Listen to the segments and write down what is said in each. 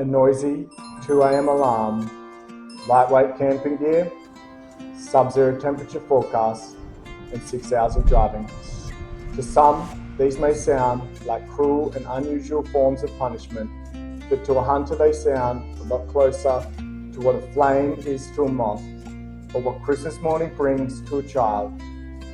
a noisy 2 a.m. alarm, lightweight camping gear, sub-zero temperature forecast, and 6 hours of driving. To some, these may sound like cruel and unusual forms of punishment, but to a hunter they sound a lot closer to what a flame is to a moth, or what Christmas morning brings to a child.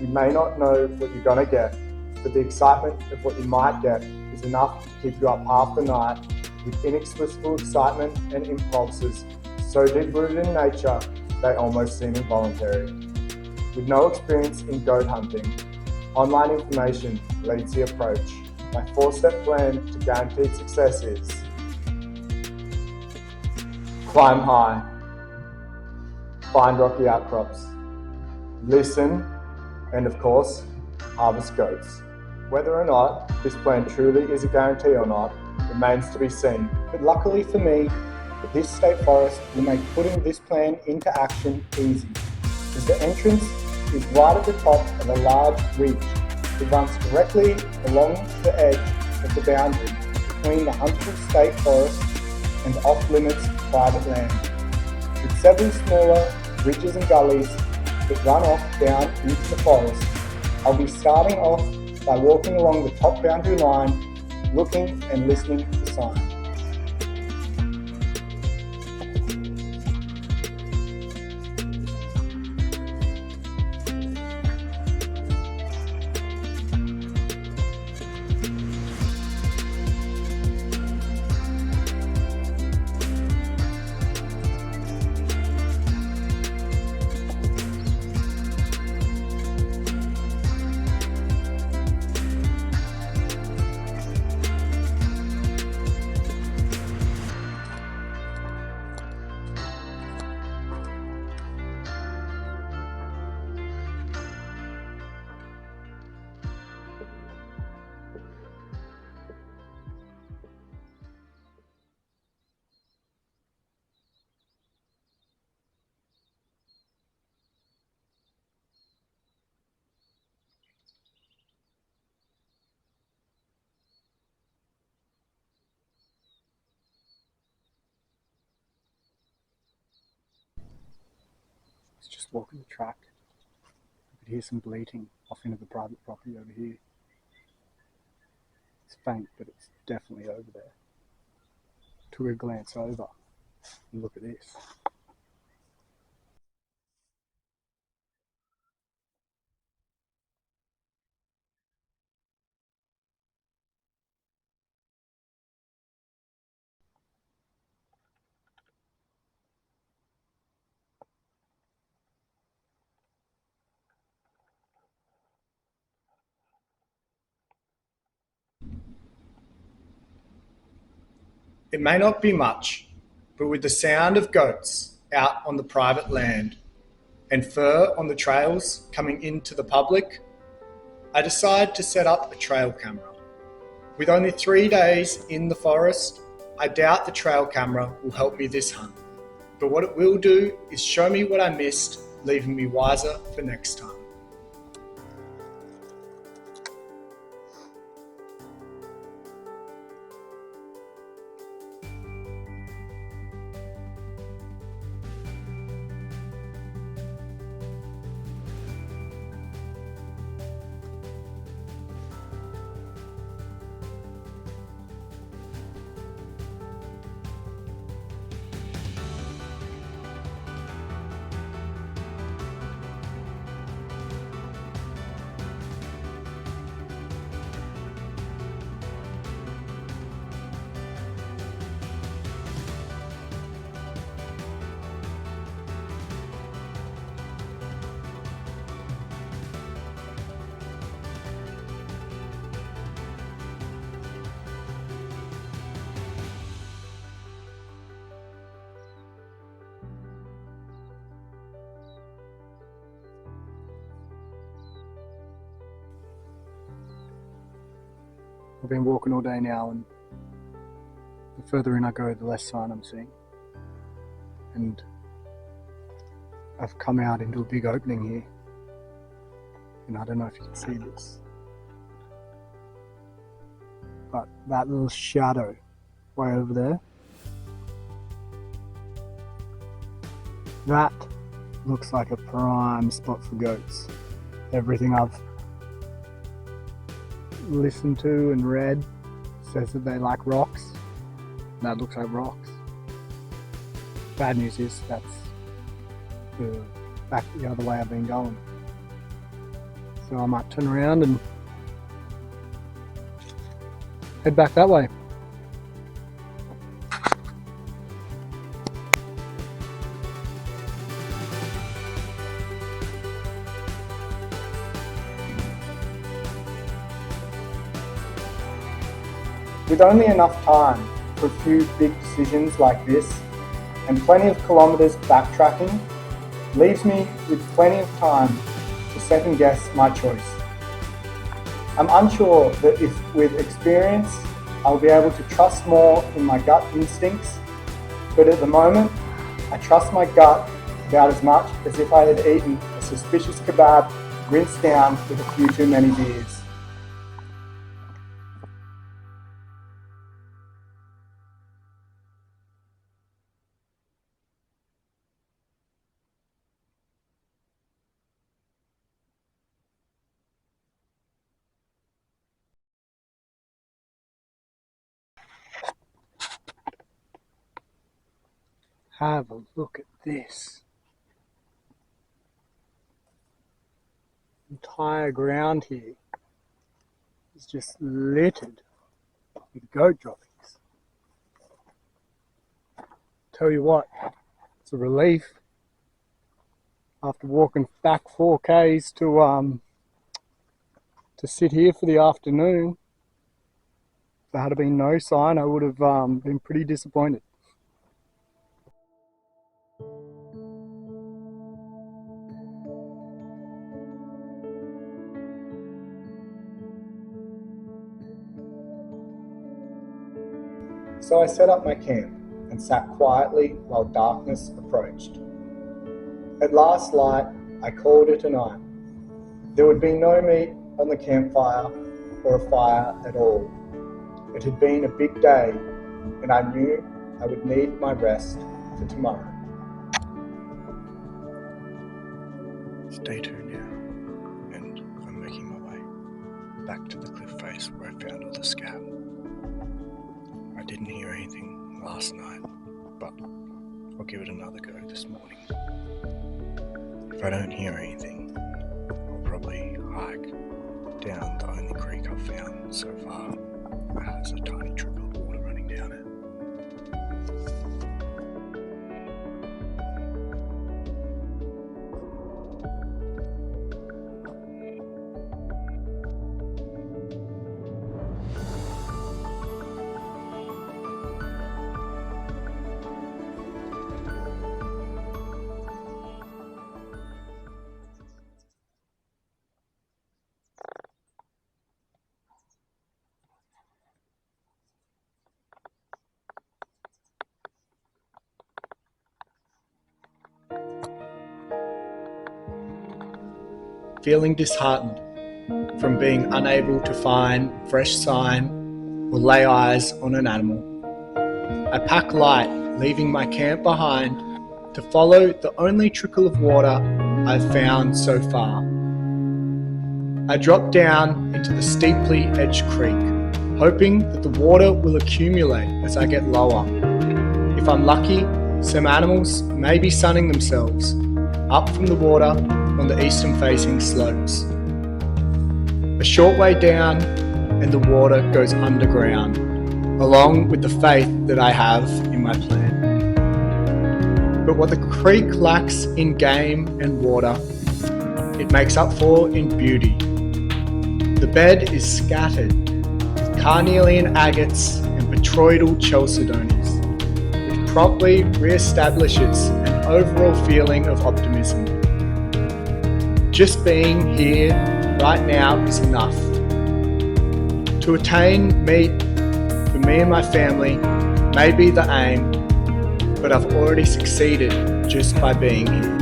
You may not know what you're going to get, but the excitement of what you might get is enough to keep you up half the night with inexplicable excitement and impulses so deep-rooted in nature they almost seem involuntary. With no experience in goat hunting, online information leads the approach. My 4-step plan to guaranteed success is: climb high, find rocky outcrops, listen, and of course, harvest goats. Whether or not this plan truly is a guarantee or not remains to be seen. But luckily for me, this state forest will make putting this plan into action easy, as the entrance is right at the top of a large ridge. It runs directly along the edge of the boundary between the NSW State Forest and off-limits private land, with several smaller ridges and gullies that run off down into the forest. I'll be starting off by walking along the top boundary line, looking and listening for signs. Just walking the track. I could hear some bleating off into the private property over here. It's faint, but it's definitely over there. Took a glance over and look at this. It may not be much, but with the sound of goats out on the private land and fur on the trails coming into the public, I decide to set up a trail camera. With only 3 days in the forest, I doubt the trail camera will help me this hunt, but what it will do is show me what I missed, leaving me wiser for next time. I've been walking all day now, and the further in I go, the less sign I'm seeing. And I've come out into a big opening here, and I don't know if you can see this, but that little shadow way over there, That looks like a prime spot for goats. Everything I've listened to and read says that they like rocks. That looks like rocks. Bad news is that's back the other way I've been going. So I might turn around and head back that way. With only enough time for a few big decisions like this, and plenty of kilometres backtracking, leaves me with plenty of time to second guess my choice. I'm unsure that if with experience I'll be able to trust more in my gut instincts, but at the moment I trust my gut about as much as if I had eaten a suspicious kebab rinsed down with a few too many beers. Have a look at this. Entire ground here is just littered with goat droppings. Tell you what, it's a relief after walking back 4Ks to sit here for the afternoon. If there had been no sign, I would have been pretty disappointed. So I set up my camp and sat quietly while darkness approached. At last light, I called it a night. There would be no meat on the campfire or a fire at all. It had been a big day, and I knew I would need my rest for tomorrow. It's day 2 now, and I'm making my way back to the cliff face where I found all the scat. I didn't hear anything last night, but I'll give it another go this morning. If I don't hear anything, I'll probably hike down the only creek I've found so far that has a tiny trickle of water running down it. Feeling disheartened from being unable to find fresh sign or lay eyes on an animal, I pack light, leaving my camp behind to follow the only trickle of water I've found so far. I drop down into the steeply edged creek, hoping that the water will accumulate as I get lower. If I'm lucky, some animals may be sunning themselves up from the water on the eastern facing slopes. A short way down and the water goes underground, along with the faith that I have in my plan. But what the creek lacks in game and water, it makes up for in beauty. The bed is scattered with carnelian agates and botryoidal chalcedonies, which promptly re-establishes an overall feeling of optimism. Just being here right now is enough. To attain meat for me and my family may be the aim, but I've already succeeded just by being here.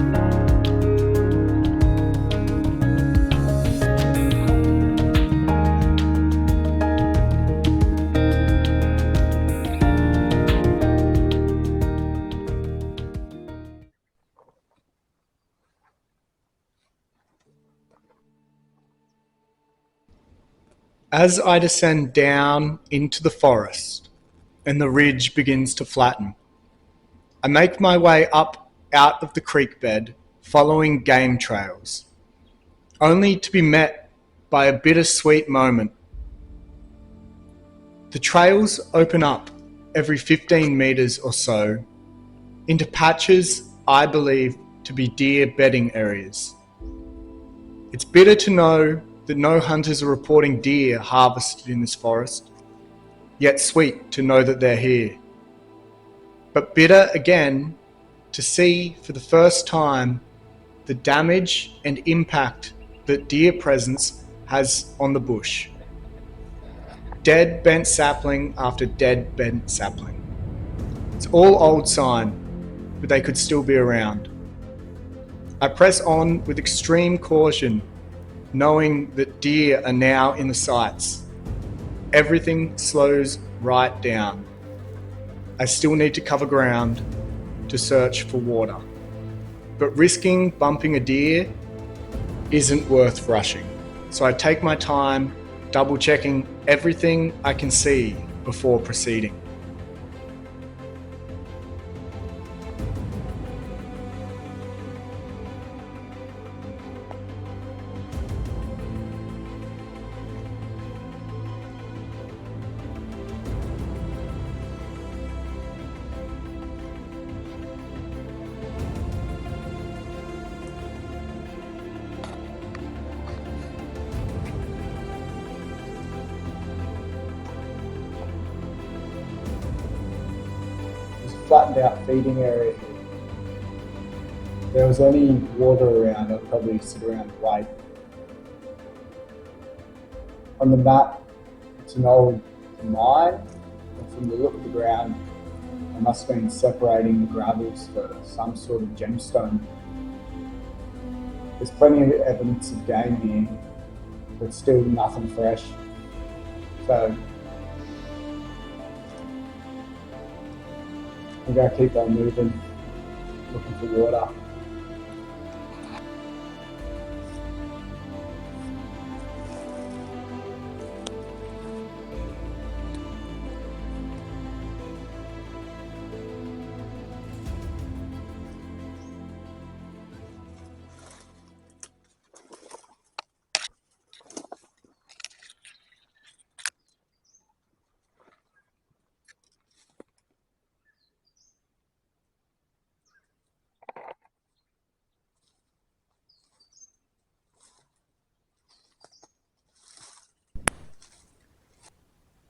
As I descend down into the forest and the ridge begins to flatten, I make my way up out of the creek bed, following game trails, only to be met by a bittersweet moment. The trails open up every 15 meters or so into patches I believe to be deer bedding areas. It's bitter to know that no hunters are reporting deer harvested in this forest, yet sweet to know that they're here. But bitter again to see for the first time the damage and impact that deer presence has on the bush. Dead bent sapling after dead bent sapling. It's all old sign, but they could still be around. I press on with extreme caution, knowing that deer are now in the sights. Everything slows right down. I still need to cover ground to search for water. But risking bumping a deer isn't worth rushing. So I take my time, double checking everything I can see before proceeding. Flattened out feeding area here. If there was any water around, I'd probably sit around and wait. On the map, it's an old mine, and from the look of the ground, they must have been separating the gravels for some sort of gemstone. There's plenty of evidence of game here, but still nothing fresh. So we gotta keep on moving, looking for water.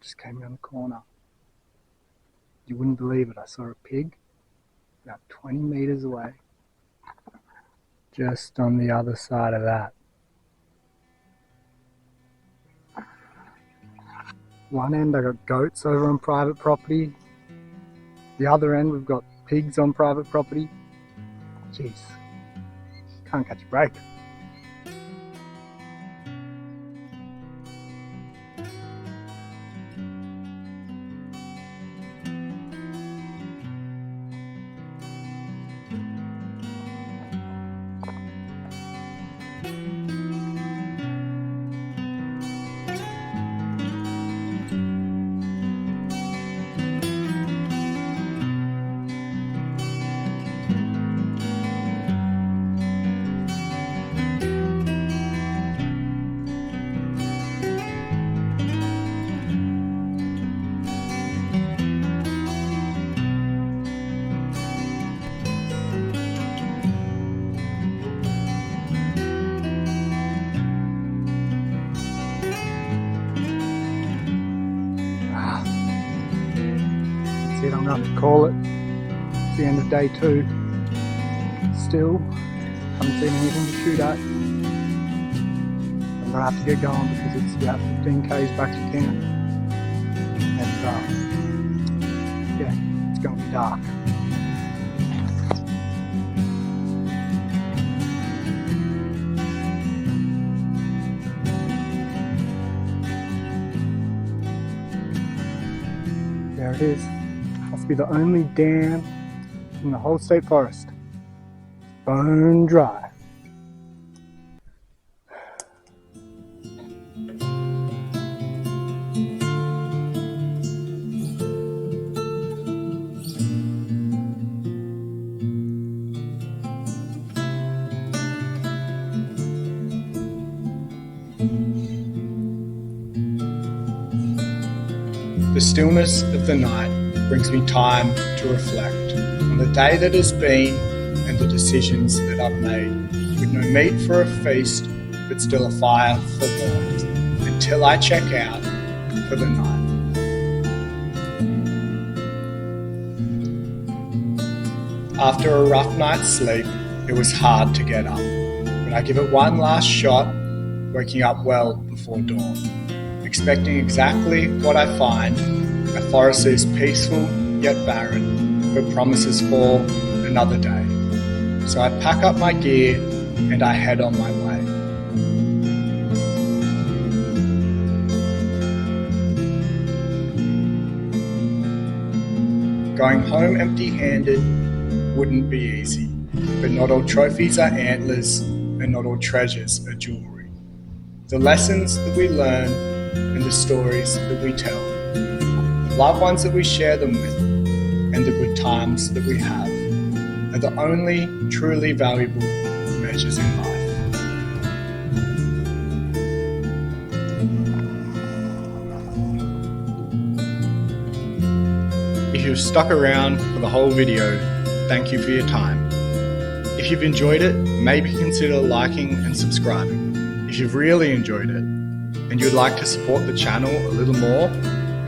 Just came around the corner. You wouldn't believe it, I saw a pig about 20 meters away, just on the other side of that. One end I got goats over on private property, the other end we've got pigs on private property. Jeez, can't catch a break. I'm going to have to call it. It's the end of day 2. Still, haven't seen anything to shoot at. I'm going to have to get going because it's about 15 k's back to camp. And yeah, it's going to be dark. There it is. Must be the only dam in the whole state forest. Bone dry. The stillness of the night brings me time to reflect on the day that has been and the decisions that I've made, with no meat for a feast, but still a fire for warmth, until I check out for the night. After a rough night's sleep, it was hard to get up, but I give it one last shot, waking up well before dawn, expecting exactly what I find, a forest that is peaceful yet barren, but promises for another day. So I pack up my gear and I head on my way. Going home empty-handed wouldn't be easy, but not all trophies are antlers and not all treasures are jewelry. The lessons that we learn and the stories that we tell, the loved ones that we share them with, and the good times that we have are the only truly valuable measures in life. If you've stuck around for the whole video, thank you for your time. If you've enjoyed it, maybe consider liking and subscribing. If you've really enjoyed it and you'd like to support the channel a little more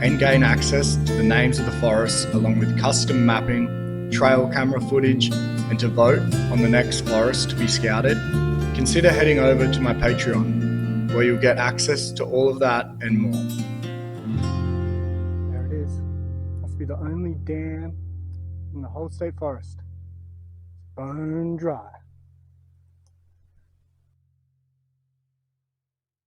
and gain access to the names of the forests along with custom mapping, trail camera footage, and to vote on the next forest to be scouted, consider heading over to my Patreon, where you'll get access to all of that and more. There it is. Must be the only dam in the whole state forest. Bone dry.